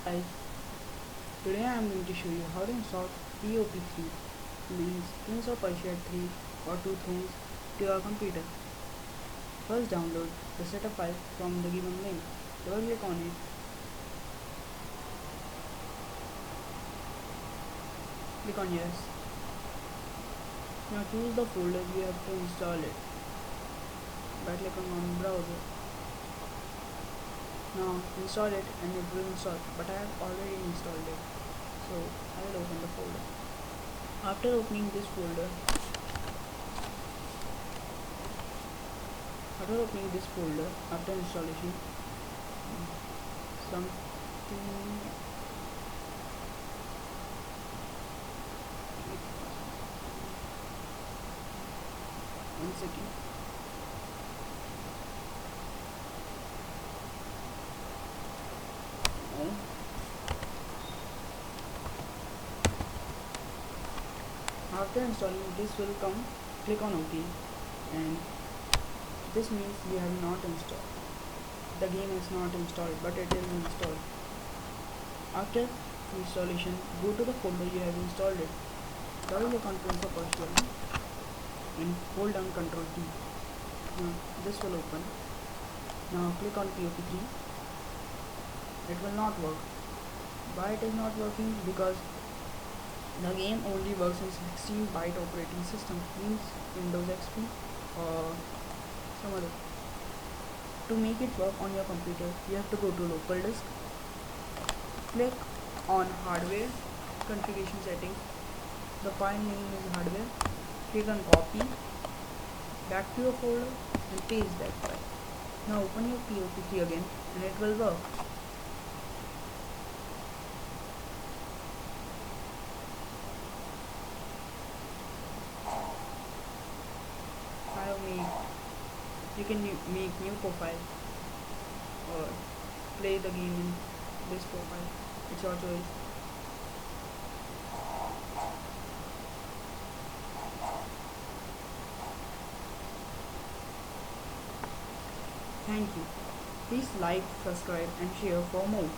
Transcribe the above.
Hi, today I am going to show you how to install POP3 means Prince of Persia 3 or 2 Thrones to your computer. First download the setup file from the given link. Double click on it, click on yes. Now choose the folder you have to install it by clicking on browser. Now install it and it will install, but I have already installed it, so I will open the folder. After opening this folder, after installation, something, 1 second. Oh. After installing, this will come. Click on OK, and this means you have not installed. The game is not installed, but it is installed. After installation, go to the folder you have installed it. Double click on Prince of Persia and hold down Ctrl T. Now this will open. Now click on POP3. It will not work. Why it is not working? Because the game only works in 16-byte operating system, means Windows XP or some other. To make it work on your computer, you have to go to local disk, click on hardware, configuration settings, the file name is hardware, click on copy, back to your folder and paste that file. Now open your POP3 again and it will work. You can make new profile or play the game in this profile. It's your choice. Thank you. Please like, subscribe and share for more.